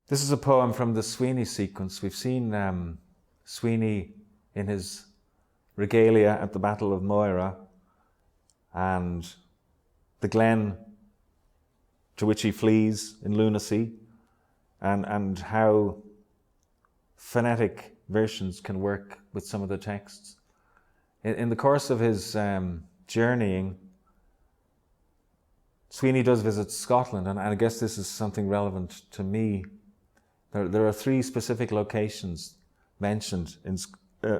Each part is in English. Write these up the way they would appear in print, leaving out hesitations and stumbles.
This is a poem from the Sweeney sequence. We've seen Sweeney in his regalia at the Battle of Moira and the glen to which he flees in lunacy, and how phonetic versions can work with some of the texts. In the course of his journeying, Sweeney does visit Scotland, and I guess this is something relevant to me. There are three specific locations mentioned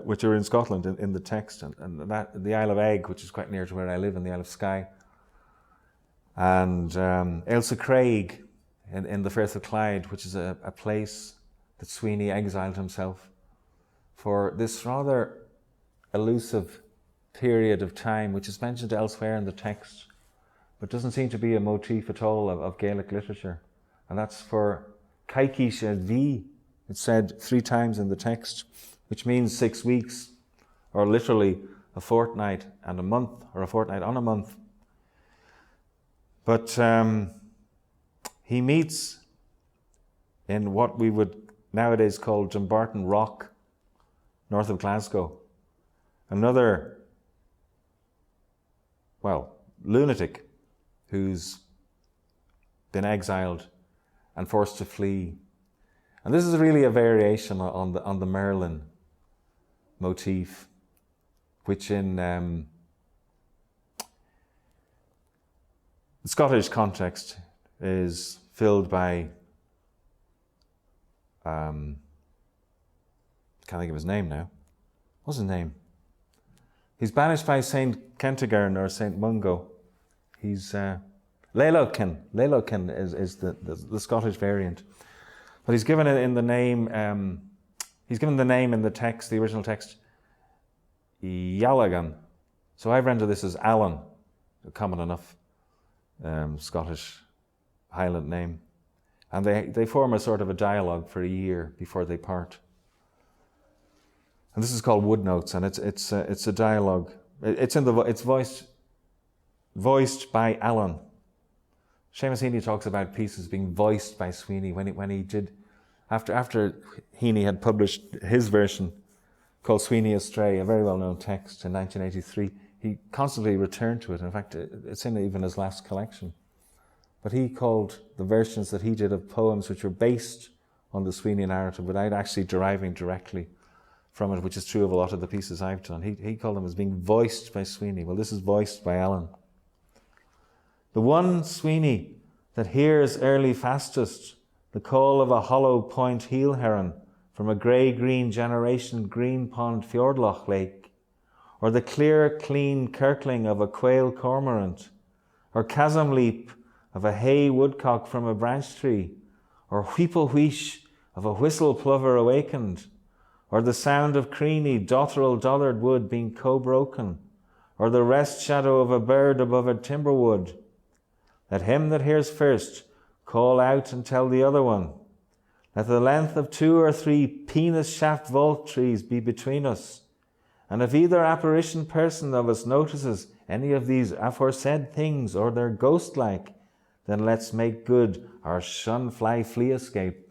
which are in Scotland in the text, and that the Isle of Egg, which is quite near to where I live, and the Isle of Skye, and Ailsa Craig in the Firth of Clyde, which is a place that Sweeney exiled himself for this rather elusive period of time, which is mentioned elsewhere in the text, but doesn't seem to be a motif at all of Gaelic literature. And that's for Caiceach a Bhí. It's said 3 times in the text, which means 6 weeks, or literally a fortnight and a month, or a fortnight on a month. But he meets in what we would nowadays call Dumbarton Rock, north of Glasgow, another, lunatic who's been exiled and forced to flee. And this is really a variation on the Merlin motif, which in the Scottish context is filled by, can't think of his name now. What's his name? He's banished by Saint Kentigern or Saint Mungo. He's Leilocin. Leilocin is the Scottish variant. But he's given it in the name, he's given the name in the text, the original text, Yalagan. So I've rendered this as Alan, a common enough Scottish Highland name. And they form a sort of a dialogue for a year before they part. And this is called Woodnotes, and it's a dialogue. It's voiced by Alan. Seamus Heaney talks about pieces being voiced by Sweeney when he did, after Heaney had published his version called Sweeney Astray, a very well-known text in 1983. He constantly returned to it. In fact, it's in even his last collection. But he called the versions that he did of poems which were based on the Sweeney narrative without actually deriving directly from it, which is true of a lot of the pieces I've done. He called them as being voiced by Sweeney. Well, this is voiced by Alan. The one Sweeney that hears early fastest the call of a hollow point heel heron from a grey-green generation green pond fjordloch lake, or the clear, clean kirkling of a quail cormorant, or chasm leap of a hay woodcock from a branch tree, or wheeple wheesh of a whistle plover awakened, or the sound of creeny dotterel dollard wood being co-broken, or the rest shadow of a bird above a timber wood. Let him that hears first call out and tell the other one. Let the length of 2 or 3 penis shaft vault trees be between us. And if either apparition person of us notices any of these aforesaid things, or they're ghost-like, then let's make good our shun fly flee escape.